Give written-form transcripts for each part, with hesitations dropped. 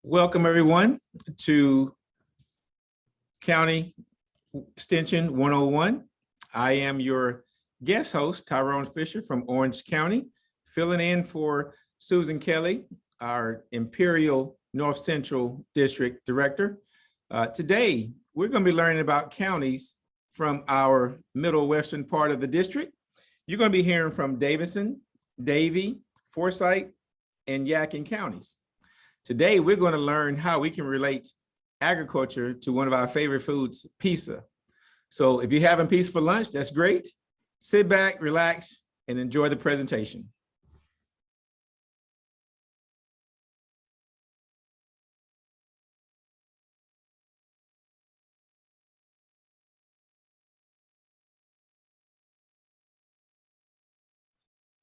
Welcome everyone to County Extension 101. I am your guest host, Tyrone Fisher from Orange County, filling in for Susan Kelly, our Imperial North Central District Director. Today, we're going to be learning about counties from our middle western part of the district. You're going to be hearing from Davidson, Davie, Forsyth, and Yadkin counties. Today, we're going to learn how we can relate agriculture to one of our favorite foods, pizza. So if you're having pizza for lunch, that's great. Sit back, relax, and enjoy the presentation.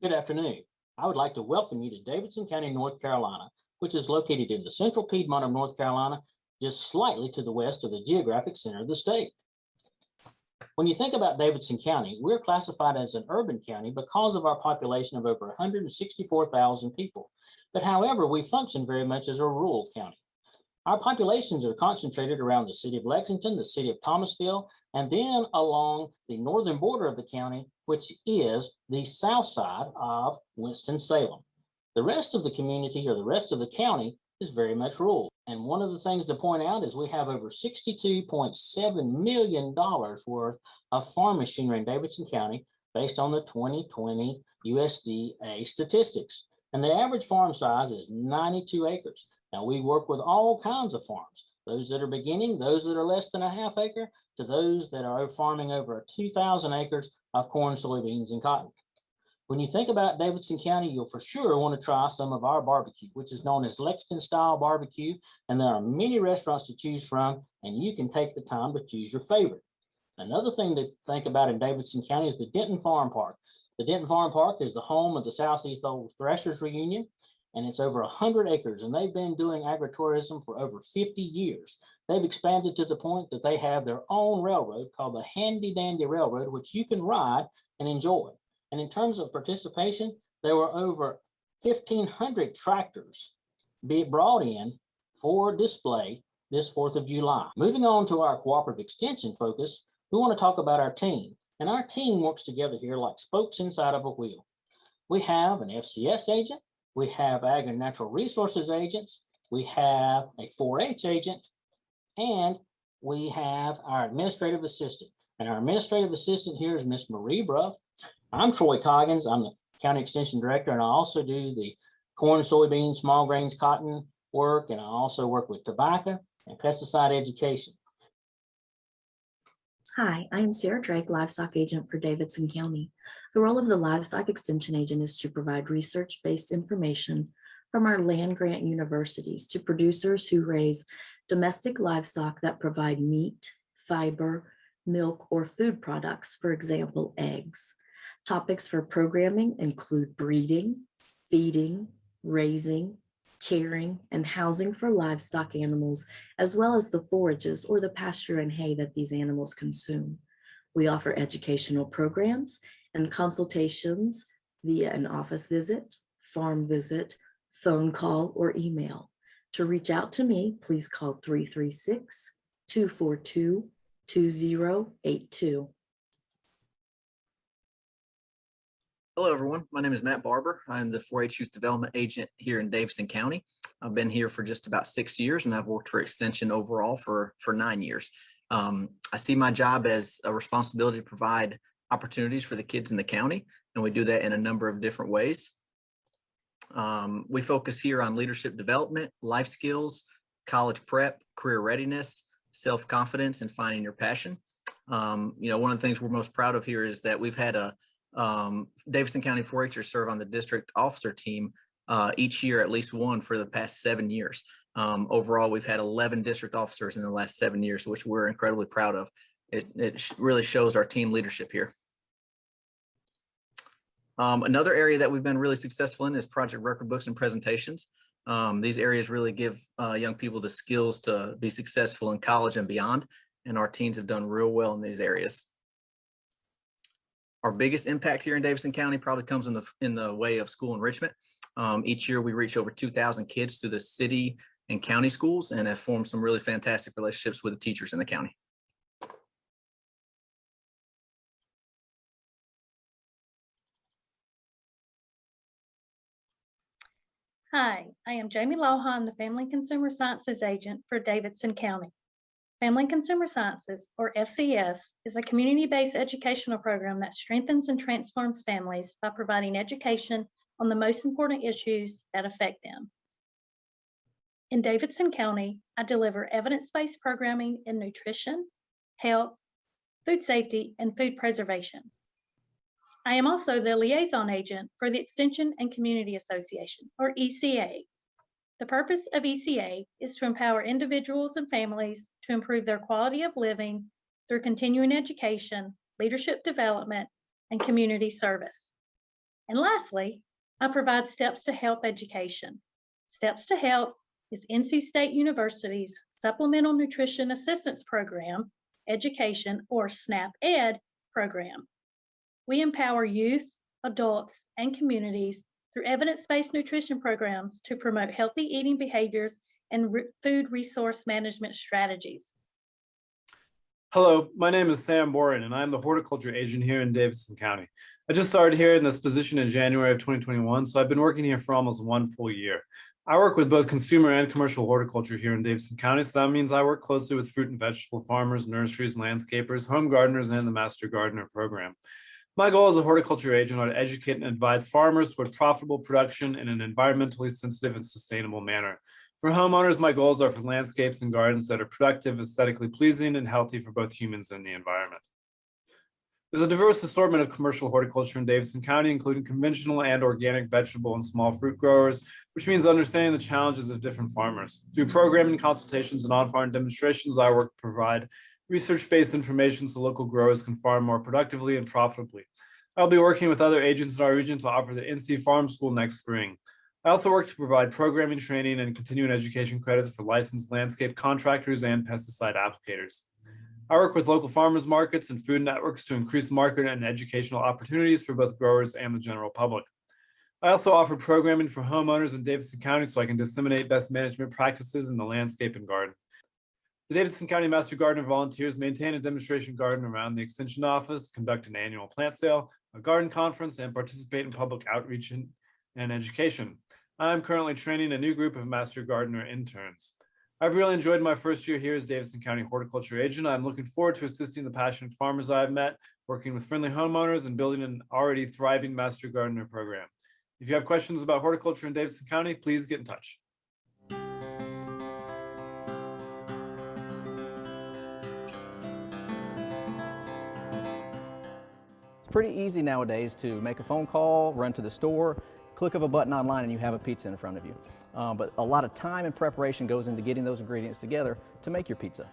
Good afternoon. I would like to welcome you to Davidson County, North Carolina, which is located in the central Piedmont of North Carolina, just slightly to the west of the geographic center of the state. When you think about Davidson County, we're classified as an urban county because of our population of over 164,000 people. But however, we function very much as a rural county. Our populations are concentrated around the city of Lexington, the city of Thomasville, and then along the northern border of the county, which is the south side of Winston-Salem. The rest of the community or the rest of the county is very much rural. And one of the things to point out is we have over $62.7 million worth of farm machinery in Davidson County based on the 2020 USDA statistics. And the average farm size is 92 acres. Now we work with all kinds of farms, those that are beginning, those that are less than a half acre, to those that are farming over 2,000 acres of corn, soybeans, and cotton. When you think about Davidson County, you'll for sure want to try some of our barbecue, which is known as Lexington style barbecue. And there are many restaurants to choose from, and you can take the time to choose your favorite. Another thing to think about in Davidson County is the Denton Farm Park. The Denton Farm Park is the home of the Southeast Old Threshers Reunion, and it's over 100 acres, and they've been doing agritourism for over 50 years. They've expanded to the point that they have their own railroad called the Handy Dandy Railroad, which you can ride and enjoy. And in terms of participation, there were over 1,500 tractors brought in for display this 4th of July. Moving on to our cooperative extension focus, we want to talk about our team. And our team works together here like spokes inside of a wheel. We have an FCS agent, we have Ag and Natural Resources agents, we have a 4-H agent, and we have our administrative assistant. And our administrative assistant here is Miss Marie Bruff. I'm Troy Coggins. I'm the County Extension Director, and I also do the corn, soybean, small grains, cotton work, and I also work with tobacco and pesticide education. Hi, I am Sarah Drake, Livestock Agent for Davidson County. The role of the Livestock Extension Agent is to provide research-based information from our land-grant universities to producers who raise domestic livestock that provide meat, fiber, milk, or food products, for example, eggs. Topics for programming include breeding, feeding, raising, caring, and housing for livestock animals, as well as the forages or the pasture and hay that these animals consume. We offer educational programs and consultations via an office visit, farm visit, phone call, or email. To reach out to me, please call 336-242-2082. Hello, everyone. My name is Matt Barber. I'm the 4-H Youth Development Agent here in Davidson County. I've been here for just about 6 years, and I've worked for Extension overall for 9 years. I see my job as a responsibility to provide opportunities for the kids in the county, and we do that in a number of different ways. We focus here on leadership development, life skills, college prep, career readiness, self-confidence, and finding your passion. One of the things we're most proud of here is that we've had Davidson County 4-Hers serve on the district officer team each year, at least one for the past 7 years. Overall, we've had 11 district officers in the last 7 years, which we're incredibly proud of. It really shows our team leadership here. Another area that we've been really successful in is project record books and presentations. These areas really give young people the skills to be successful in college and beyond, and our teams have done real well in these areas. Our biggest impact here in Davidson County probably comes in the way of school enrichment. Each year we reach over 2,000 kids through the city and county schools and have formed some really fantastic relationships with the teachers in the county. Hi, I am Jamie Lawhon, the Family and Consumer Sciences Agent for Davidson County. Family and Consumer Sciences, or FCS, is a community-based educational program that strengthens and transforms families by providing education on the most important issues that affect them. In Davidson County, I deliver evidence-based programming in nutrition, health, food safety, and food preservation. I am also the liaison agent for the Extension and Community Association, or ECA. The purpose of ECA is to empower individuals and families to improve their quality of living through continuing education, leadership development, and community service. And lastly, I provide Steps to Health education. Steps to Health is NC State University's Supplemental Nutrition Assistance Program, Education, or SNAP-Ed program. We empower youth, adults, and communities through evidence-based nutrition programs to promote healthy eating behaviors and food resource management strategies. Hello, my name is Sam Boren, and I'm the horticulture agent here in Davidson County. I just started here in this position in January of 2021, so I've been working here for almost 1 full year. I work with both consumer and commercial horticulture here in Davidson County, so that means I work closely with fruit and vegetable farmers, nurseries, landscapers, home gardeners, and the Master Gardener program. My goal as a horticulture agent are to educate and advise farmers toward profitable production in an environmentally sensitive and sustainable manner. For homeowners, my goals are for landscapes and gardens that are productive, aesthetically pleasing, and healthy for both humans and the environment. There's a diverse assortment of commercial horticulture in Davidson County, including conventional and organic vegetable and small fruit growers, which means understanding the challenges of different farmers. Through programming, consultations, and on-farm demonstrations, I work to provide research-based information so local growers can farm more productively and profitably. I'll be working with other agents in our region to offer the NC Farm School next spring. I also work to provide programming, training, and continuing education credits for licensed landscape contractors and pesticide applicators. I work with local farmers markets and food networks to increase market and educational opportunities for both growers and the general public. I also offer programming for homeowners in Davidson County so I can disseminate best management practices in the landscape and garden. The Davidson County Master Gardener volunteers maintain a demonstration garden around the Extension office, conduct an annual plant sale, a garden conference, and participate in public outreach and education. I'm currently training a new group of Master Gardener interns. I've really enjoyed my first year here as Davidson County Horticulture Agent. I'm looking forward to assisting the passionate farmers I've met, working with friendly homeowners, and building an already thriving Master Gardener program. If you have questions about horticulture in Davidson County, please get in touch. It's pretty easy nowadays to make a phone call, run to the store, click of a button online, and you have a pizza in front of you. But a lot of time and preparation goes into getting those ingredients together to make your pizza.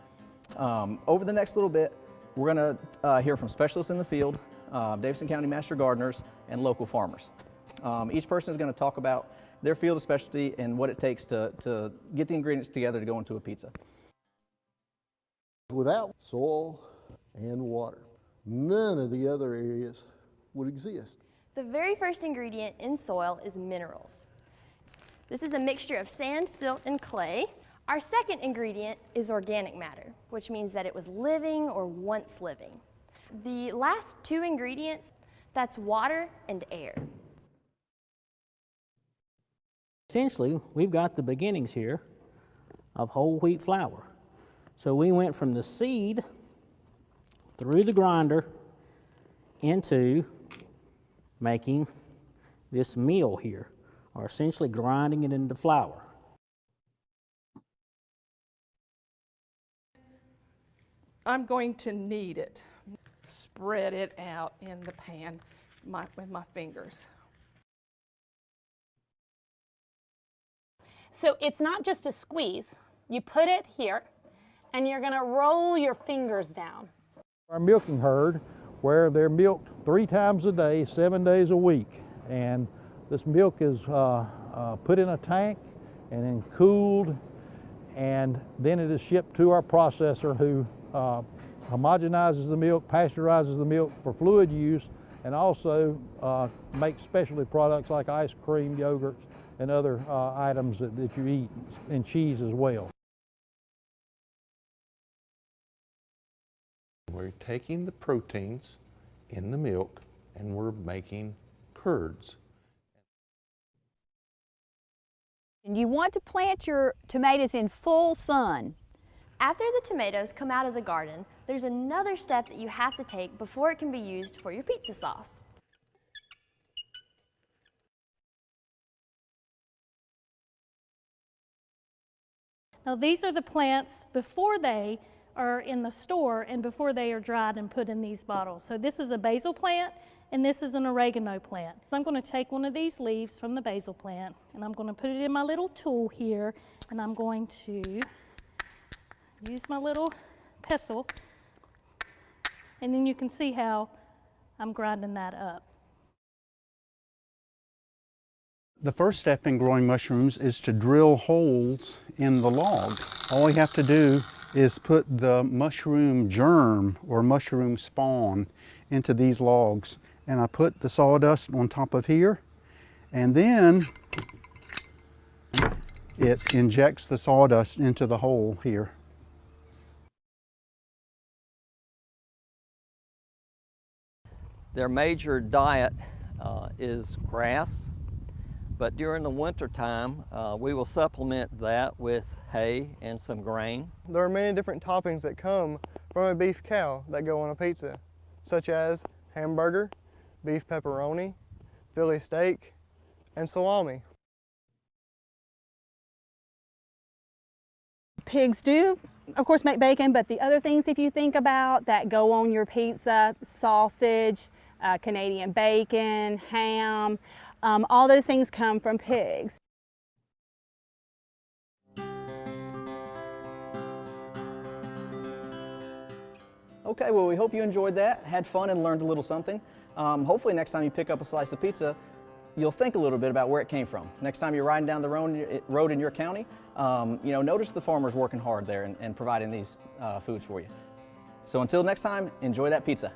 Over the next little bit, we're going to hear from specialists in the field, Davidson County Master Gardeners, and local farmers. Each person is going to talk about their field of specialty and what it takes to get the ingredients together to go into a pizza. Without soil and water, none of the other areas would exist. The very first ingredient in soil is minerals. This is a mixture of sand, silt, and clay. Our second ingredient is organic matter, which means that it was living or once living. The last two ingredients, That's water and air. Essentially, we've got the beginnings here of whole wheat flour. So we went from the seed through the grinder into making this meal here, or essentially grinding it into flour. I'm going to knead it. Spread it out in the pan with my fingers. So it's not just a squeeze. You put it here, and you're gonna roll your fingers down. Our milking herd, where they're milked 3 times a day, 7 days a week. And this milk is put in a tank and then cooled, and then it is shipped to our processor who homogenizes the milk, pasteurizes the milk for fluid use, and also makes specialty products like ice cream, yogurts, and other items that you eat, and cheese as well. We're taking the proteins in the milk and we're making curds. And you want to plant your tomatoes in full sun. After the tomatoes come out of the garden, there's another step that you have to take before it can be used for your pizza sauce. Now these are the plants before they are in the store and before they are dried and put in these bottles. So this is a basil plant and this is an oregano plant. I'm going to take one of these leaves from the basil plant and I'm going to put it in my little tool here, and I'm going to use my little pestle, and then you can see how I'm grinding that up. The first step in growing mushrooms is to drill holes in the log. All you have to do is put the mushroom germ or mushroom spawn into these logs. And I put the sawdust on top of here, and then it injects the sawdust into the hole here. Their major diet is grass, but during the winter time we will supplement that with hay and some grain. There are many different toppings that come from a beef cow that go on a pizza, such as hamburger, beef pepperoni, Philly steak, and salami. Pigs do, of course, make bacon, but the other things, if you think about, that go on your pizza, sausage, Canadian bacon, ham, all those things come from pigs. Okay, well, we hope you enjoyed that, had fun, and learned a little something. Hopefully next time you pick up a slice of pizza, you'll think a little bit about where it came from. Next time you're riding down the road in your county, notice the farmers working hard there and providing these foods for you. So until next time, enjoy that pizza.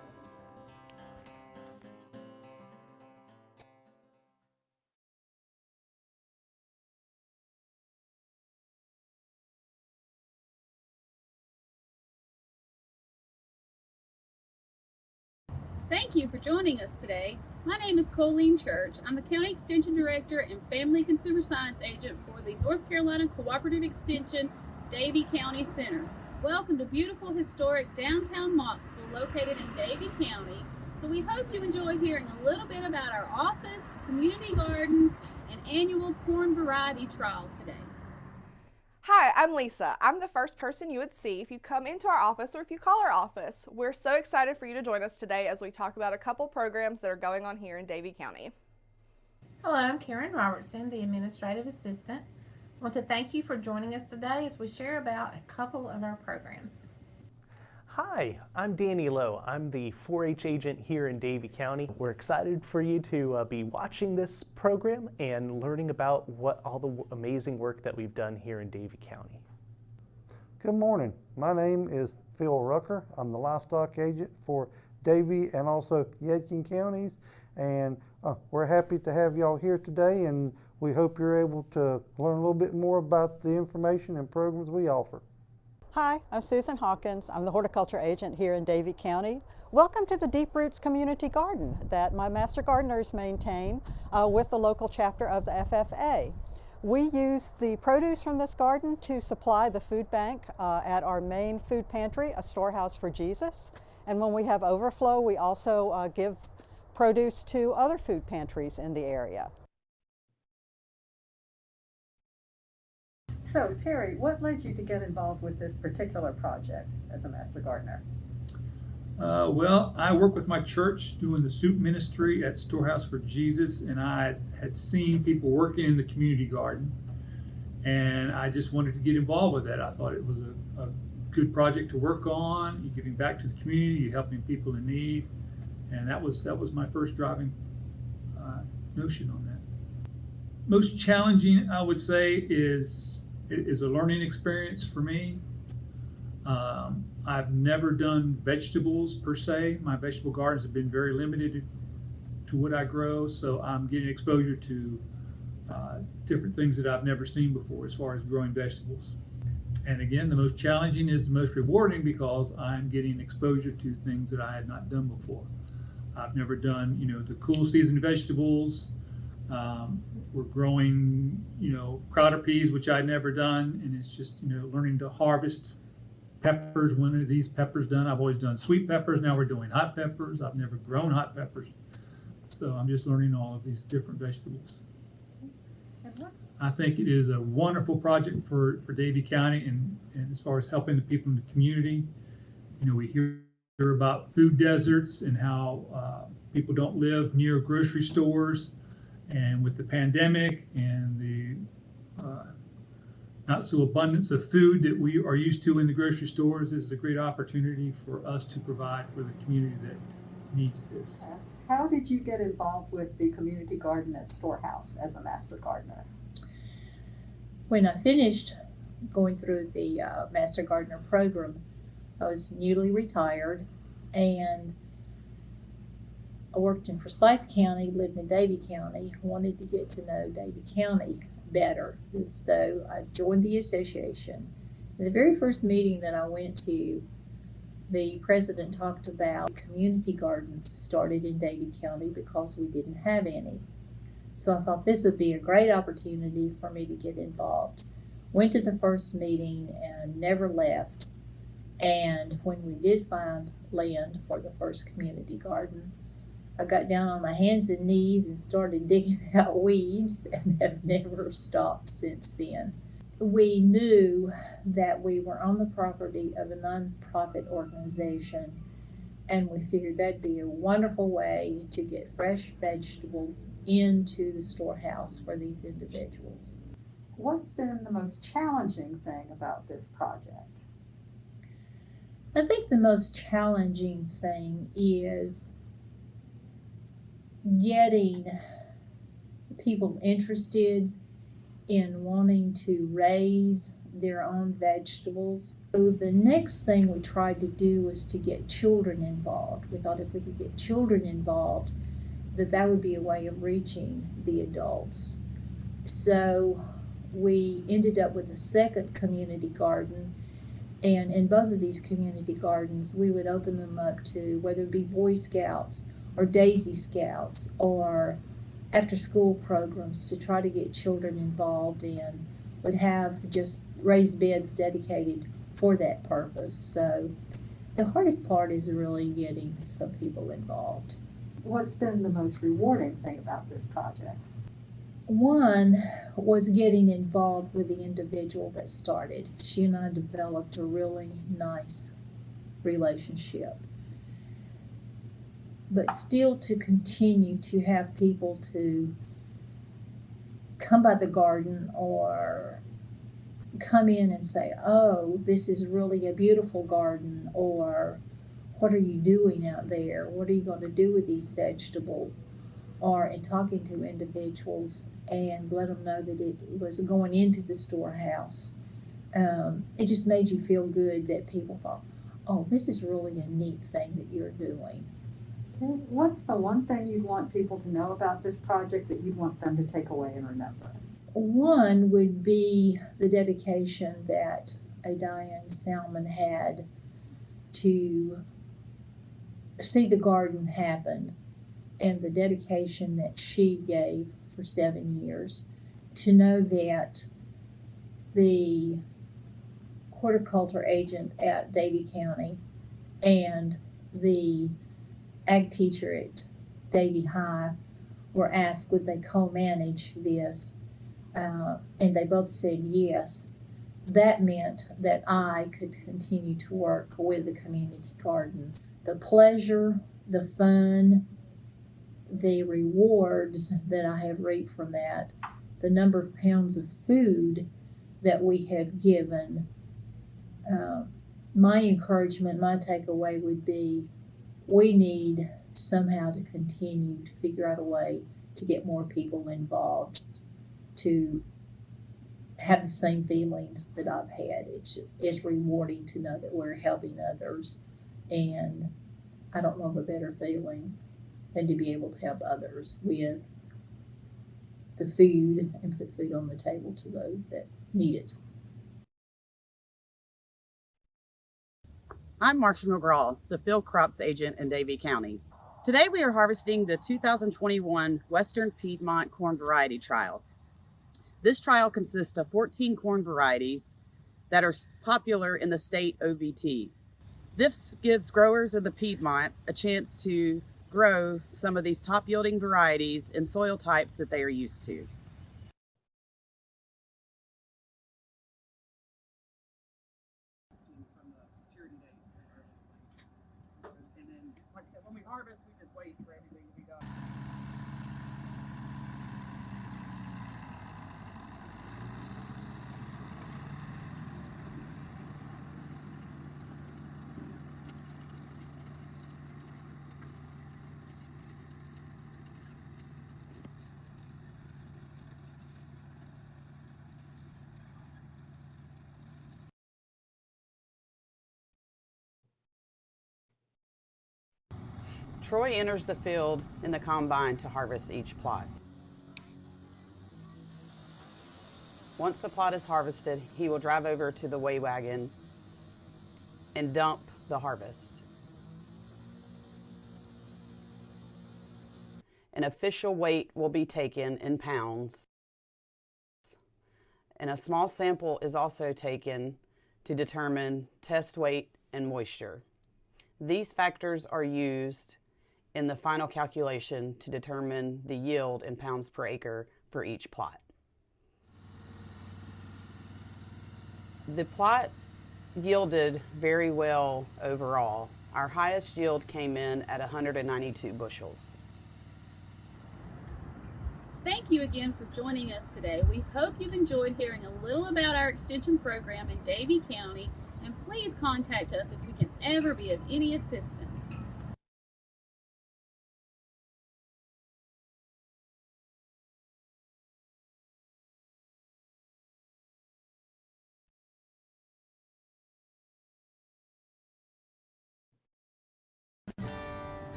Thank you for joining us today. My name is Colleen Church. I'm the County Extension Director and Family Consumer Science Agent for the North Carolina Cooperative Extension Davie County Center. Welcome to beautiful historic downtown Mocksville located in Davie County. So we hope you enjoy hearing a little bit about our office, community gardens, and annual corn variety trial today. Hi, I'm Lisa. I'm the first person you would see if you come into our office or if you call our office. We're so excited for you to join us today as we talk about a couple programs that are going on here in Davie County. Hello, I'm Karen Robertson, the Administrative Assistant. I want to thank you for joining us today as we share about a couple of our programs. Hi, I'm Danny Lowe. I'm the 4-H agent here in Davie County. We're excited for you to be watching this program and learning about all the amazing work that we've done here in Davie County. Good morning. My name is Phil Rucker. I'm the livestock agent for Davie and also Yadkin counties, and we're happy to have y'all here today, and we hope you're able to learn a little bit more about the information and programs we offer. Hi, I'm Susan Hawkins. I'm the horticulture agent here in Davie County. Welcome to the Deep Roots Community Garden that my master gardeners maintain with the local chapter of the FFA. We use the produce from this garden to supply the food bank at our main food pantry, a storehouse for Jesus. And when we have overflow, we also give produce to other food pantries in the area. So, Terry, what led you to get involved with this particular project as a master gardener? Well, I work with my church doing the soup ministry at Storehouse for Jesus, and I had seen people working in the community garden, and I just wanted to get involved with that. I thought it was a good project to work on. You're giving back to the community, you're helping people in need, and that was my first driving notion on that. Most challenging, I would say, is a learning experience for me. I've never done vegetables per se. My vegetable gardens have been very limited to what I grow, so I'm getting exposure to different things that I've never seen before as far as growing vegetables. And again, the most challenging is the most rewarding because I'm getting exposure to things that I had not done before. I've never done, the cool season vegetables. We're growing, crowder peas, which I'd never done, and it's just, learning to harvest peppers. When are these peppers done? I've always done sweet peppers. Now we're doing hot peppers. I've never grown hot peppers. So I'm just learning all of these different vegetables. I think it is a wonderful project for Davie County, and as far as helping the people in the community. We hear about food deserts and how people don't live near grocery stores. And with the pandemic and the not so abundance of food that we are used to in the grocery stores, this is a great opportunity for us to provide for the community that needs this. How did you get involved with the community garden at Storehouse as a master gardener? When I finished going through the Master Gardener program, I was newly retired, and I worked in Forsyth County, lived in Davie County, wanted to get to know Davie County better. So I joined the association. In the very first meeting that I went to, the president talked about community gardens started in Davie County because we didn't have any. So I thought this would be a great opportunity for me to get involved. Went to the first meeting and never left. And when we did find land for the first community garden, I got down on my hands and knees and started digging out weeds and have never stopped since then. We knew that we were on the property of a nonprofit organization, and we figured that'd be a wonderful way to get fresh vegetables into the storehouse for these individuals. What's been the most challenging thing about this project? I think the most challenging thing is getting people interested in wanting to raise their own vegetables. So the next thing we tried to do was to get children involved. We thought if we could get children involved, that would be a way of reaching the adults. So we ended up with a second community garden, and in both of these community gardens we would open them up to whether it be Boy Scouts or Daisy Scouts or after school programs to try to get children involved in. Would have just raised beds dedicated for that purpose. So the hardest part is really getting some people involved. What's been the most rewarding thing about this project? One was getting involved with the individual that started. She and I developed a really nice relationship. But still to continue to have people to come by the garden or come in and say, oh, this is really a beautiful garden, or what are you doing out there? What are you going to do with these vegetables? Or in talking to individuals and let them know that it was going into the storehouse. It just made you feel good that people thought, oh, this is really a neat thing that you're doing. What's the one thing you'd want people to know about this project that you'd want them to take away and remember? One would be the dedication that a Diane Salmon had to see the garden happen and the dedication that she gave for 7 years, to know that the horticulture agent at Davie County and the ag teacher at Davie High were asked would they co-manage this, and they both said yes. That meant that I could continue to work with the community garden. The pleasure, the fun, the rewards that I have reaped from that, the number of pounds of food that we have given, my encouragement, my takeaway would be we need somehow to continue to figure out a way to get more people involved, to have the same feelings that I've had. It's rewarding to know that we're helping others, and I don't know of a better feeling than to be able to help others with the food and put food on the table to those that need it. I'm Marcia McGraw, the field crops agent in Davie County. Today we are harvesting the 2021 Western Piedmont Corn Variety Trial. This trial consists of 14 corn varieties that are popular in the state OVT. This gives growers in the Piedmont a chance to grow some of these top yielding varieties in soil types that they are used to. When we harvest, we just wait for everything to be done. Troy enters the field in the combine to harvest each plot. Once the plot is harvested, he will drive over to the weigh wagon and dump the harvest. An official weight will be taken in pounds, and a small sample is also taken to determine test weight and moisture. These factors are used in the final calculation to determine the yield in pounds per acre for each plot. The plot yielded very well overall. Our highest yield came in at 192 bushels. Thank you again for joining us today. We hope you've enjoyed hearing a little about our extension program in Davie County, and please contact us if we can ever be of any assistance.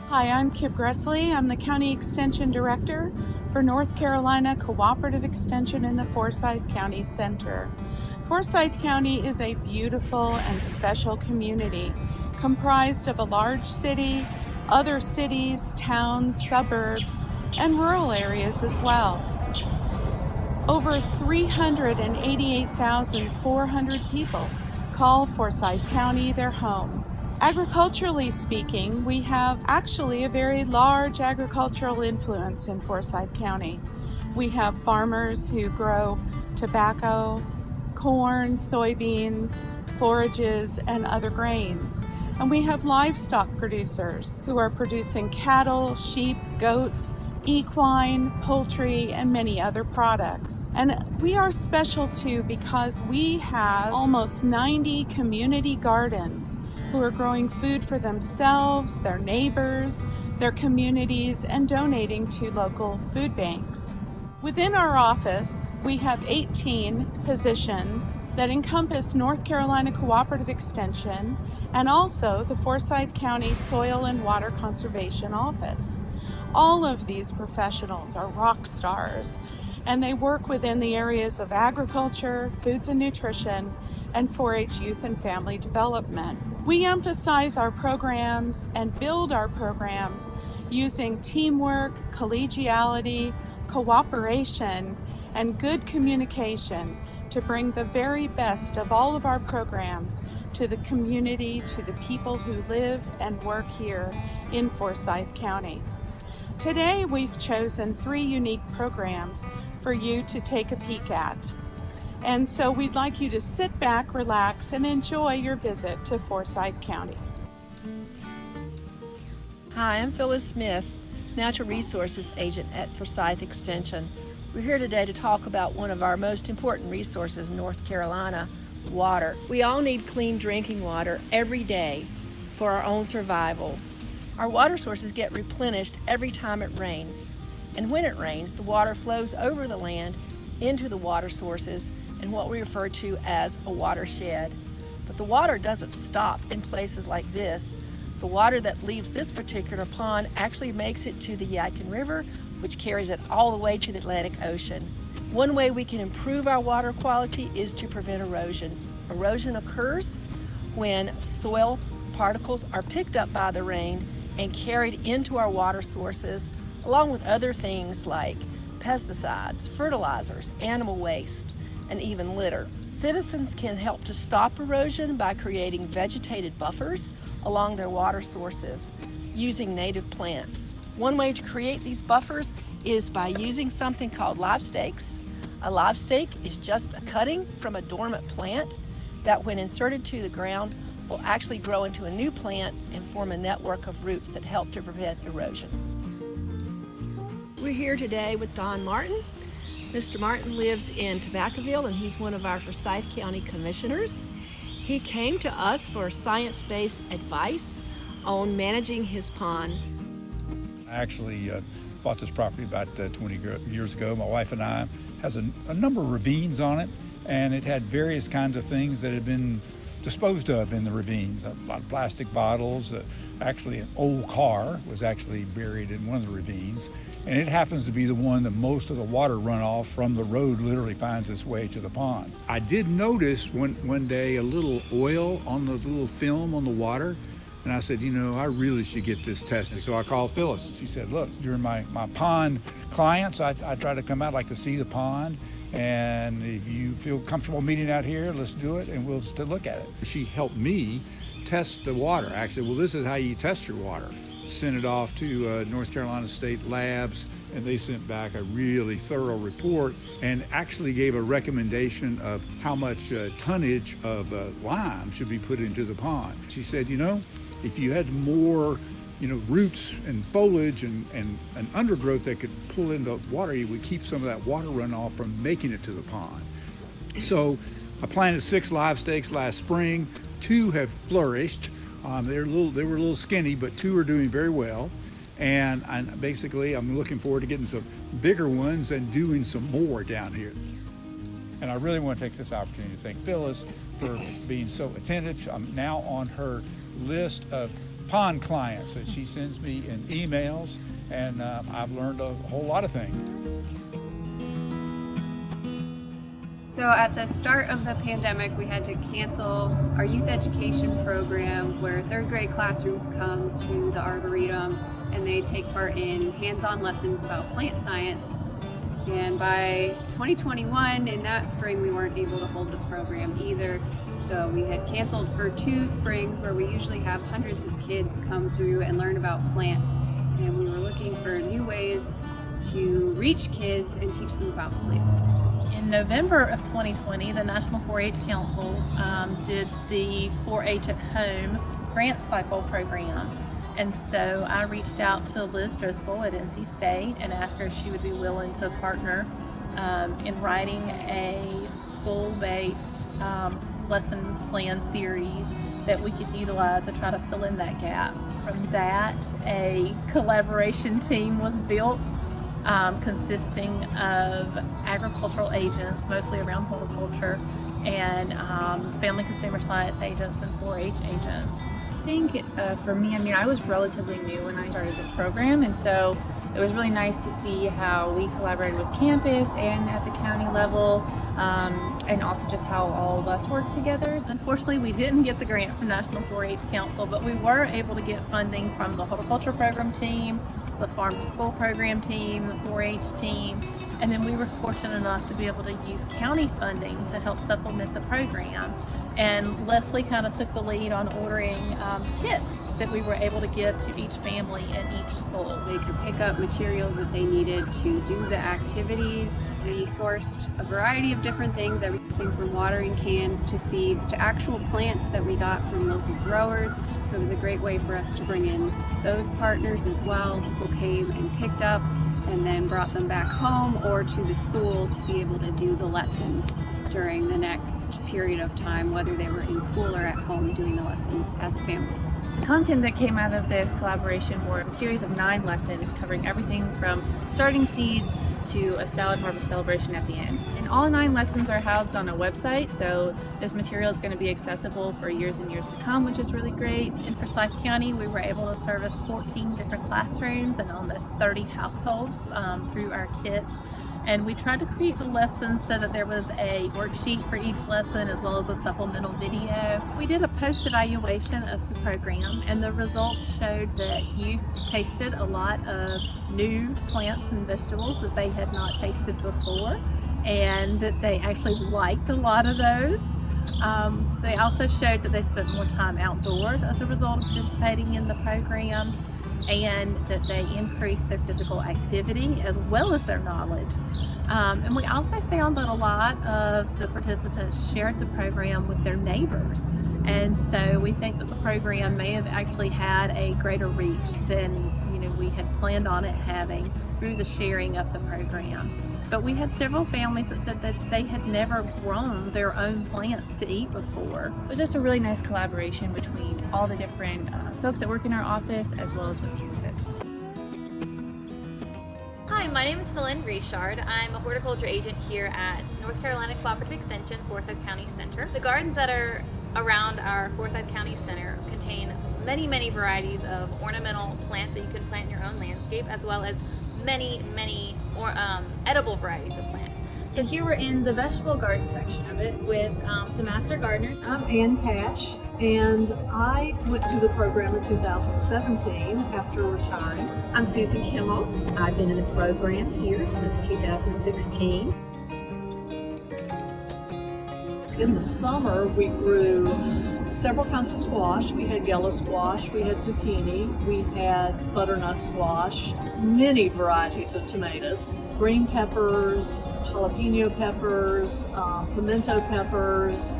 Hi, I'm Kip Gressley. I'm the County Extension Director for North Carolina Cooperative Extension in the Forsyth County Center. Forsyth County is a beautiful and special community comprised of a large city, other cities, towns, suburbs, and rural areas as well. Over 388,400 people call Forsyth County their home. Agriculturally speaking, we have actually a very large agricultural influence in Forsyth County. We have farmers who grow tobacco, corn, soybeans, forages, and other grains. And we have livestock producers who are producing cattle, sheep, goats, equine, poultry, and many other products. And we are special too because we have almost 90 community gardens who are growing food for themselves, their neighbors, their communities, and donating to local food banks. Within our office, We have 18 positions that encompass North Carolina Cooperative Extension and also the Forsyth County Soil and Water Conservation Office. All of these professionals are rock stars, and they work within the areas of agriculture, foods and nutrition, and 4-H youth and family development. We emphasize our programs and build our programs using teamwork, collegiality, cooperation, and good communication to bring the very best of all of our programs to the community, to the people who live and work here in Forsyth County. Today, we've chosen 3 unique programs for you to take a peek at. And so we'd like you to sit back, relax, and enjoy your visit to Forsyth County. Hi, I'm Phyllis Smith, Natural Resources Agent at Forsyth Extension. We're here today to talk about one of our most important resources in North Carolina, water. We all need clean drinking water every day for our own survival. Our water sources get replenished every time it rains. And when it rains, the water flows over the land into the water sources in what we refer to as a watershed. But the water doesn't stop in places like this. The water that leaves this particular pond actually makes it to the Yadkin River, which carries it all the way to the Atlantic Ocean. One way we can improve our water quality is to prevent erosion. Erosion occurs when soil particles are picked up by the rain and carried into our water sources, along with other things like pesticides, fertilizers, animal waste, and even litter. Citizens can help to stop erosion by creating vegetated buffers along their water sources using native plants. One way to create these buffers is by using something called live stakes. A live stake is just a cutting from a dormant plant that, when inserted to the ground, will actually grow into a new plant and form a network of roots that help to prevent erosion. We're here today with Don Martin. Mr. Martin lives in Tobaccoville, and he's one of our Forsyth County commissioners. He came to us for science-based advice on managing his pond. I actually bought this property about 20 years ago. My wife and I has a number of ravines on it, and it had various kinds of things that had been disposed of in the ravines. A lot of plastic bottles. Actually, an old car was actually buried in one of the ravines. And it happens to be the one that most of the water runoff from the road literally finds its way to the pond. I did notice one day a little oil on the little film on the water, and I said, you know, I really should get this tested. So I called Phyllis. She said, look, during my pond clients, I try to come out, like to see the pond, and if you feel comfortable meeting out here, let's do it, and we'll just look at it. She helped me test the water. I said, well, this is how you test your water. Sent it off to North Carolina State Labs, and they sent back a really thorough report and actually gave a recommendation of how much tonnage of lime should be put into the pond. She said, you know, if you had more, you know, roots and foliage and undergrowth that could pull into water, you would keep some of that water runoff from making it to the pond. So I planted 6 live stakes last spring. 2 have flourished. They were a little skinny, but 2 are doing very well. And basically, I'm looking forward to getting some bigger ones and doing some more down here. And I really want to take this opportunity to thank Phyllis for being so attentive. I'm now on her list of pond clients that she sends me in emails, and I've learned a whole lot of things. So at the start of the pandemic, we had to cancel our youth education program where 3rd grade classrooms come to the Arboretum and they take part in hands-on lessons about plant science. And by 2021, in that spring, we weren't able to hold the program either. So we had canceled for 2 springs where we usually have hundreds of kids come through and learn about plants. And we were looking for new ways to reach kids and teach them about plants. In November of 2020, the National 4-H Council did the 4-H at Home grant cycle program. And so I reached out to Liz Driscoll at NC State and asked her if she would be willing to partner in writing a school-based lesson plan series that we could utilize to try to fill in that gap. From that, a collaboration team was built consisting of agricultural agents, mostly around horticulture, and family consumer science agents and 4-H agents. I think for me, I was relatively new when I started this program, and so it was really nice to see how we collaborated with campus and at the county level, and also just how all of us work together. Unfortunately, we didn't get the grant from National 4-H Council, but we were able to get funding from the horticulture program team, the farm to school program team, the 4-H team, and then we were fortunate enough to be able to use county funding to help supplement the program. And Leslie kind of took the lead on ordering kits that we were able to give to each family in each school. They could pick up materials that they needed to do the activities. We sourced a variety of different things, everything from watering cans to seeds to actual plants that we got from local growers. So it was a great way for us to bring in those partners as well. People came and picked up and then brought them back home or to the school to be able to do the lessons during the next period of time, whether they were in school or at home doing the lessons as a family. The content that came out of this collaboration was a series of 9 lessons covering everything from starting seeds to a salad harvest celebration at the end. And all 9 lessons are housed on a website, so this material is going to be accessible for years and years to come, which is really great. In Forsyth County, we were able to service 14 different classrooms and almost 30 households through our kits. And we tried to create the lessons so that there was a worksheet for each lesson as well as a supplemental video. We did a post-evaluation of the program, and the results showed that youth tasted a lot of new plants and vegetables that they had not tasted before, and that they actually liked a lot of those. They also showed that they spent more time outdoors as a result of participating in the program, and that they increased their physical activity as well as their knowledge. And we also found that a lot of the participants shared the program with their neighbors. And so we think that the program may have actually had a greater reach than we had planned on it having through the sharing of the program. But we had several families that said that they had never grown their own plants to eat before. It was just a really nice collaboration between all the different folks that work in our office as well as with campus. Hi, my name is Celine Richard. I'm a horticulture agent here at North Carolina Cooperative Extension, Forsyth County Center. The gardens that are around our Forsyth County Center contain many varieties of ornamental plants that you can plant in your own landscape, as well as many edible varieties of plants. So here we're in the vegetable garden section of it with some master gardeners. I'm Ann Cash, and I went through the program in 2017 after retiring. I'm Susan Kimmel. I've been in the program here since 2016. In the summer, we grew several kinds of squash. We had yellow squash, we had zucchini, we had butternut squash, many varieties of tomatoes, green peppers, jalapeno peppers, pimento peppers,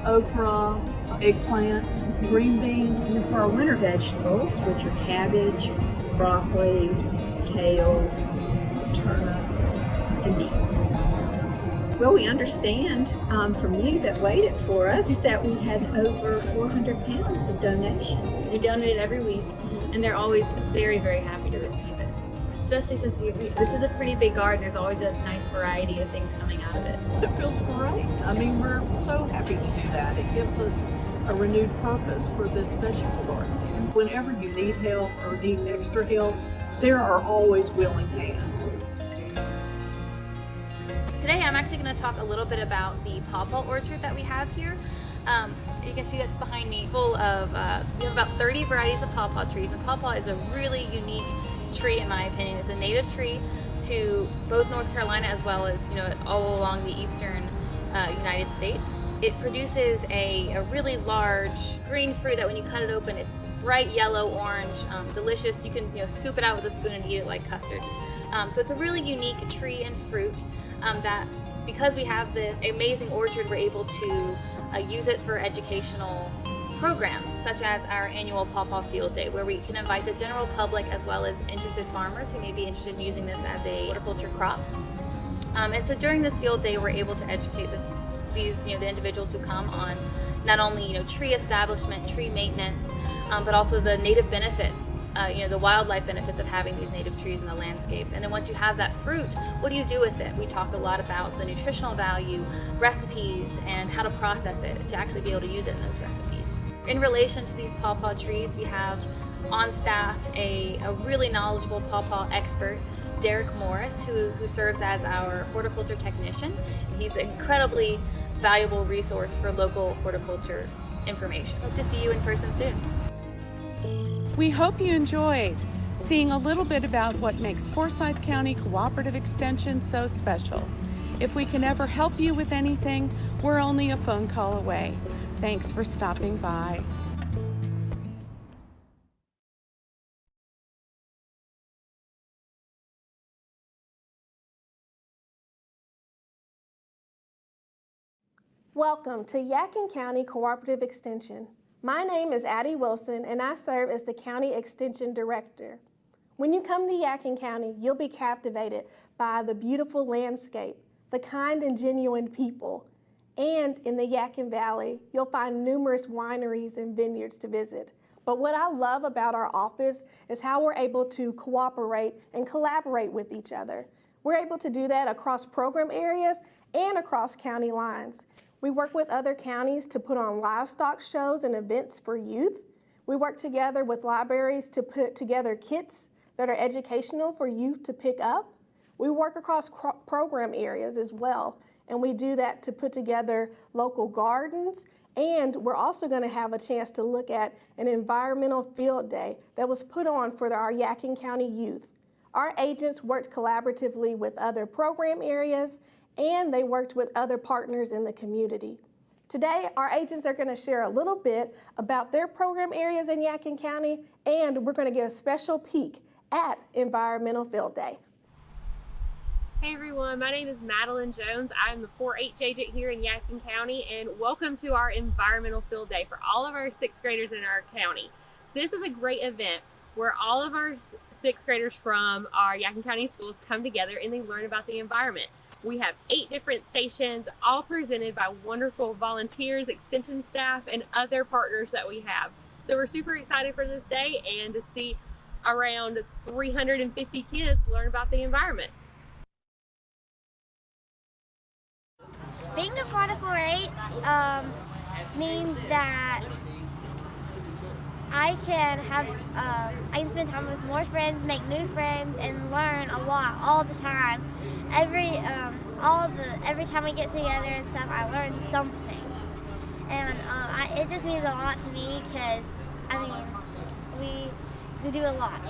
okra, eggplant, green beans. And for our winter vegetables, which are cabbage, broccolis, kales, turnips, and beets. Well, we understand from you that waited for us that we had over 400 pounds of donations. We donate every week, and they're always very happy to receive this. Especially since this is a pretty big garden, there's always a nice variety of things coming out of it. It feels great. We're so happy to do that. It gives us a renewed purpose for this vegetable garden. Whenever you need help or need extra help, there are always willing hands. Today I'm actually going to talk a little bit about the pawpaw orchard that we have here. You can see that's behind me, full of, we have about 30 varieties of pawpaw trees, and pawpaw is a really unique tree in my opinion. It's a native tree to both North Carolina as well as all along the eastern United States. It produces a really large green fruit that when you cut it open, it's bright yellow, orange, delicious. You can scoop it out with a spoon and eat it like custard. So it's a really unique tree and fruit that, because we have this amazing orchard, we're able to use it for educational programs, such as our annual Pawpaw Field Day, where we can invite the general public as well as interested farmers who may be interested in using this as a horticulture crop. And so during this field day, we're able to educate the individuals who come on not only tree establishment, tree maintenance, but also the native benefits, the wildlife benefits of having these native trees in the landscape. And then once you have that fruit, what do you do with it? We talk a lot about the nutritional value, recipes, and how to process it to actually be able to use it in those recipes. In relation to these pawpaw trees, we have on staff a really knowledgeable pawpaw expert, Derek Morris, who serves as our horticulture technician. He's an incredibly valuable resource for local horticulture information. Hope to see you in person soon. We hope you enjoyed seeing a little bit about what makes Forsyth County Cooperative Extension so special. If we can ever help you with anything, we're only a phone call away. Thanks for stopping by. Welcome to Yadkin County Cooperative Extension. My name is Addie Wilson and I serve as the County Extension Director. When you come to Yadkin County, you'll be captivated by the beautiful landscape, the kind and genuine people, and in the Yadkin Valley, you'll find numerous wineries and vineyards to visit. But what I love about our office is how we're able to cooperate and collaborate with each other. We're able to do that across program areas and across county lines. We work with other counties to put on livestock shows and events for youth. We work together with libraries to put together kits that are educational for youth to pick up. We work across program areas as well, and we do that to put together local gardens, and we're also going to have a chance to look at an environmental field day that was put on for our Yadkin County youth. Our agents worked collaboratively with other program areas, and they worked with other partners in the community. Today, our agents are going to share a little bit about their program areas in Yadkin County, and we're going to get a special peek at Environmental Field Day. Hey everyone, my name is Madeline Jones. I'm the 4-H agent here in Yadkin County, and welcome to our Environmental Field Day for all of our 6th graders in our county. This is a great event where all of our 6th graders from our Yadkin County schools come together and they learn about the environment. We have 8 different stations, all presented by wonderful volunteers, extension staff, and other partners that we have. So we're super excited for this day and to see around 350 kids learn about the environment. Being a part of 4-H means that I can spend time with more friends, make new friends, and learn a lot all the time. Every time we get together and stuff, I learn something, and it just means a lot to me because we do a lot.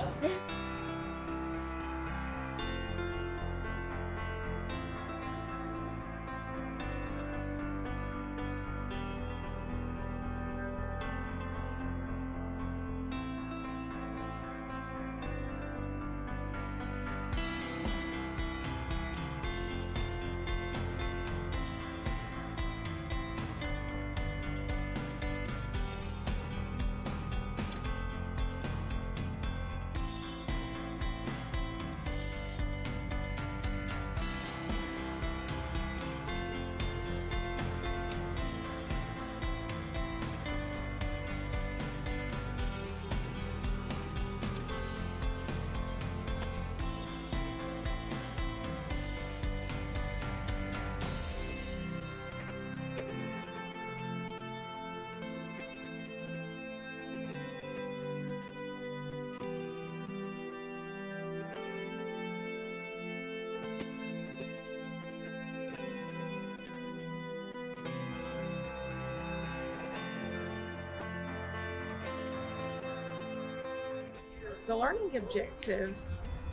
The learning objectives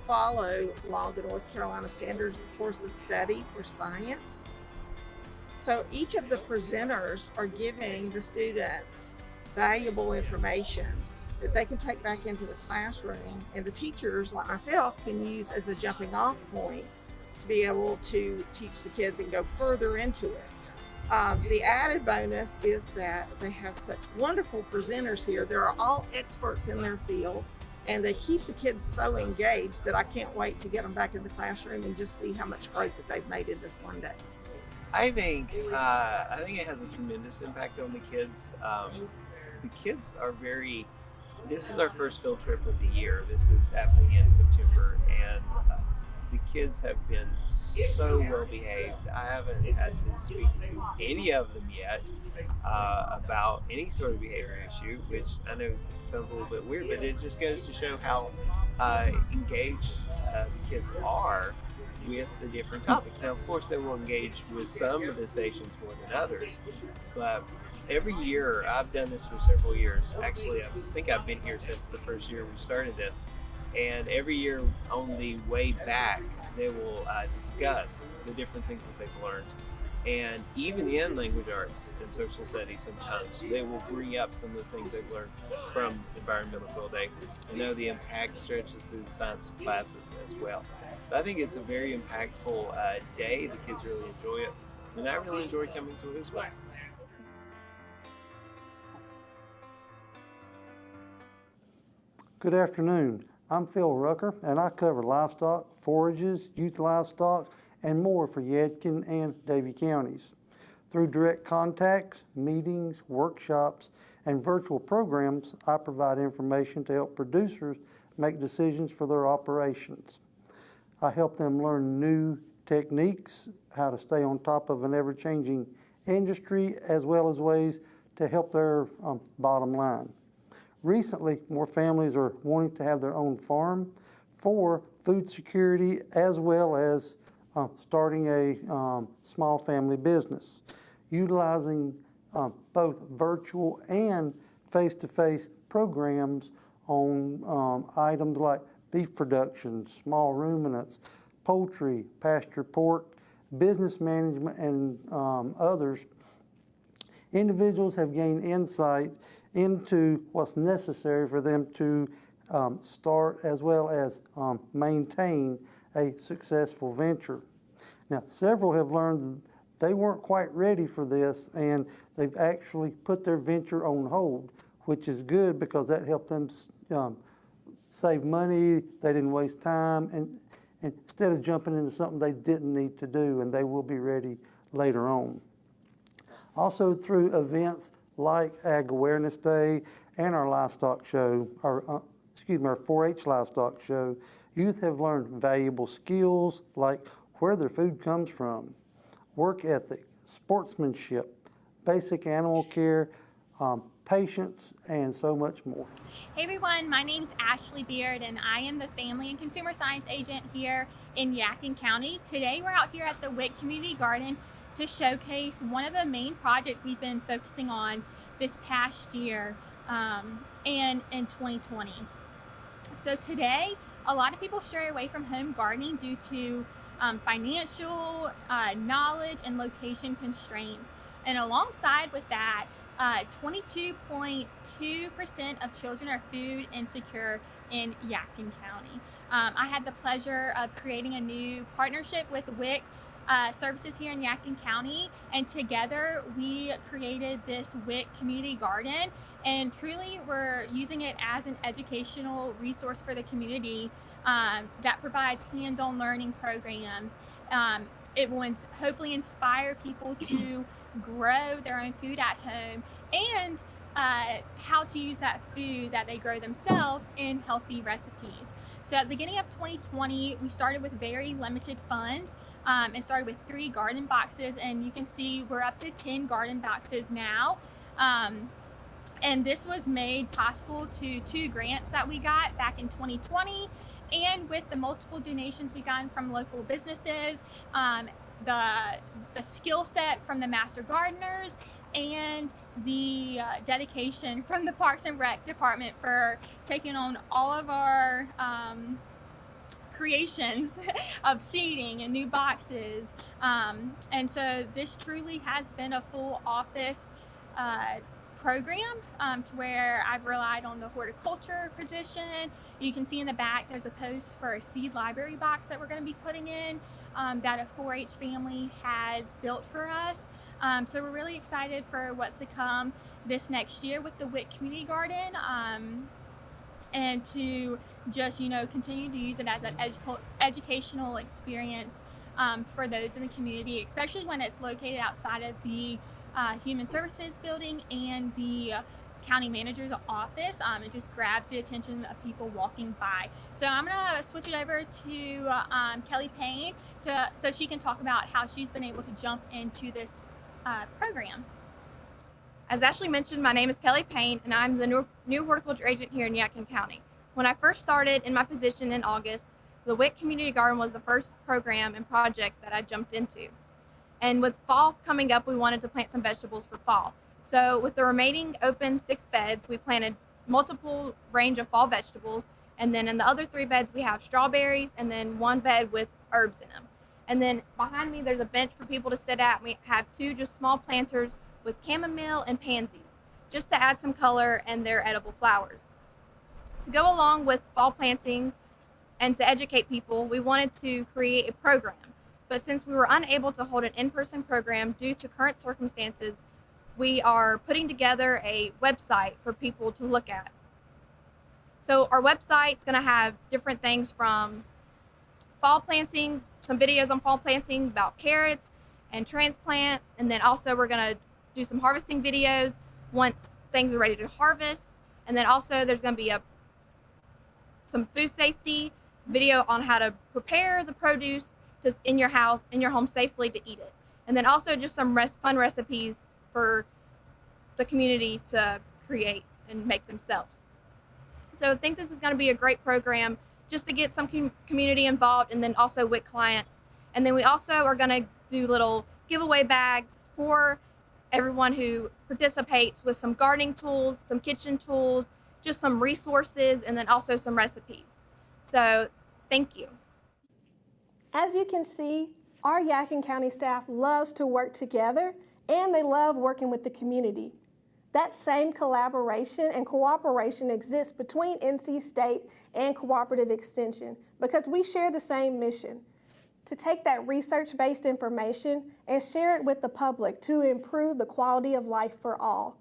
follow along the North Carolina Standards Course of Study for Science. So each of the presenters are giving the students valuable information that they can take back into the classroom, and the teachers, like myself, can use as a jumping off point to be able to teach the kids and go further into it. The added bonus is that they have such wonderful presenters here. They're all experts in their field, and they keep the kids so engaged that I can't wait to get them back in the classroom and just see how much growth that they've made in this one day. I think it has a tremendous impact on the kids. The kids are very. This is our first field trip of the year. This is happening in September, and the kids have been so well behaved. I haven't had to speak to any of them yet about any sort of behavior issue, which I know sounds a little bit weird, but it just goes to show how engaged the kids are with the different topics. Now, of course, they will engage with some of the stations more than others, but every year, I've done this for several years. Actually, I think I've been here since the first year we started this. And every year on the way back, they will discuss the different things that they've learned. And even in language arts and social studies, sometimes they will bring up some of the things they've learned from Environmental Field Day. I know the impact stretches through the science classes as well. So I think it's a very impactful day. The kids really enjoy it. And I really enjoy coming to it as well. Good afternoon. I'm Phil Rucker, and I cover livestock, forages, youth livestock, and more for Yadkin and Davie counties. Through direct contacts, meetings, workshops, and virtual programs, I provide information to help producers make decisions for their operations. I help them learn new techniques, how to stay on top of an ever-changing industry, as well as ways to help their bottom line. Recently, more families are wanting to have their own farm for food security, as well as starting a small family business, utilizing both virtual and face-to-face programs on items like beef production, small ruminants, poultry, pasture pork, business management, and others. Individuals have gained insight into what's necessary for them to start as well as maintain a successful venture. Now, several have learned that they weren't quite ready for this, and they've actually put their venture on hold, which is good because that helped them save money. They didn't waste time, and instead of jumping into something they didn't need to do, and they will be ready later on. Also, through events like Ag Awareness Day and our livestock show, our 4-H livestock show, youth have learned valuable skills like where their food comes from, work ethic, sportsmanship, basic animal care, patience, and so much more. Hey everyone, my name's Ashley Beard, and I am the Family and Consumer Science Agent here in Yadkin County. Today we're out here at the Wick Community Garden to showcase one of the main projects we've been focusing on this past year and in 2020. So today, a lot of people stray away from home gardening due to financial, knowledge, and location constraints. And alongside with that, 22.2% of children are food insecure in Yadkin County. I had the pleasure of creating a new partnership with WIC services here in Yadkin County, and together we created this WIC community garden, and truly we're using it as an educational resource for the community that provides hands-on learning programs. It will hopefully inspire people to grow their own food at home, and how to use that food that they grow themselves in healthy recipes. So at the beginning of 2020, we started with very limited funds and started with 3 garden boxes, and you can see we're up to 10 garden boxes now. And this was made possible to 2 grants that we got back in 2020, and with the multiple donations we got from local businesses, the skill set from the Master Gardeners, and the dedication from the Parks and Rec Department for taking on all of our creations of seating and new boxes. And so this truly has been a full office program to where I've relied on the horticulture position. You can see in the back there's a post for a seed library box that we're going to be putting in that a 4-H family has built for us. So we're really excited for what's to come this next year with the WIC Community Garden, and to just, continue to use it as an educational experience for those in the community, especially when it's located outside of the Human Services building and the county manager's office. It just grabs the attention of people walking by. So I'm gonna switch it over to Kelly Payne so she can talk about how she's been able to jump into this program. As Ashley mentioned, my name is Kelly Payne, and I'm the new horticulture agent here in Yadkin County. When I first started in my position in August, the WIC Community Garden was the first program and project that I jumped into. And with fall coming up, we wanted to plant some vegetables for fall. So with the remaining open 6 beds, we planted multiple range of fall vegetables. And then in the other 3 beds, we have strawberries and then 1 bed with herbs in them. And then behind me, there's a bench for people to sit at. We have 2 just small planters with chamomile and pansies, just to add some color and their edible flowers. To go along with fall planting and to educate people, we wanted to create a program. But since we were unable to hold an in-person program due to current circumstances, we are putting together a website for people to look at. So our website is going to have different things from fall planting, some videos on fall planting about carrots and transplants, and then also we're going to do some harvesting videos once things are ready to harvest. And then also there's going to be some food safety video on how to prepare the produce in your house, in your home safely to eat it. And then also just some fun recipes for the community to create and make themselves. So I think this is going to be a great program just to get some community involved, and then also with clients. And then we also are going to do little giveaway bags for everyone who participates with some gardening tools, some kitchen tools, just some resources, and then also some recipes. So thank you. As you can see, our Yadkin County staff loves to work together, and they love working with the community. That same collaboration and cooperation exists between NC State and Cooperative Extension because we share the same mission: to take that research-based information and share it with the public to improve the quality of life for all.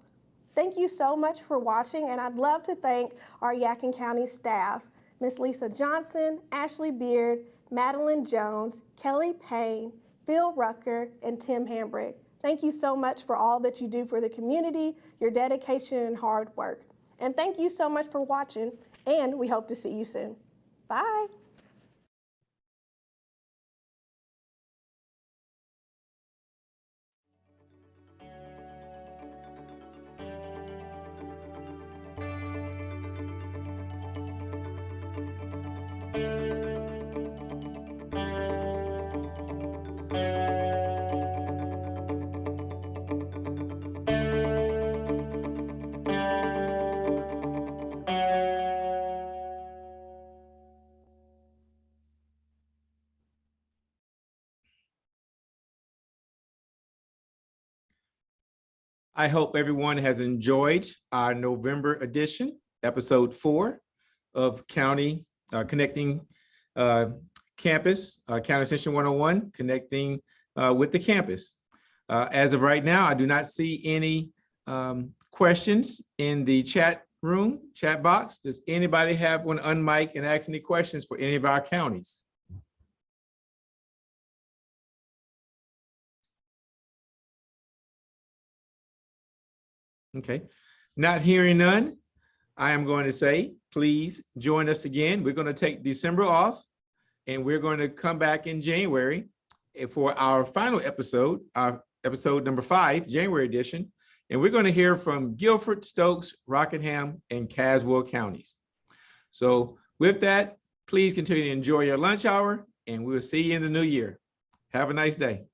Thank you so much for watching, and I'd love to thank our Yadkin County staff, Ms. Lisa Johnson, Ashley Beard, Madeline Jones, Kelly Payne, Phil Rucker, and Tim Hambrick. Thank you so much for all that you do for the community, your dedication and hard work. And thank you so much for watching, and we hope to see you soon. Bye. I hope everyone has enjoyed our November edition, episode 4 of County Connecting Campus, County Extension 101, Connecting with the Campus. As of right now, I do not see any questions in the chat room, chat box. Does anybody have one unmic and ask any questions for any of our counties? Okay, not hearing none, I am going to say, please join us again. We're going to take December off, and we're going to come back in January for our final episode, our episode number 5, January edition. And we're going to hear from Guilford, Stokes, Rockingham, and Caswell counties. So with that, please continue to enjoy your lunch hour, and we'll see you in the new year. Have a nice day.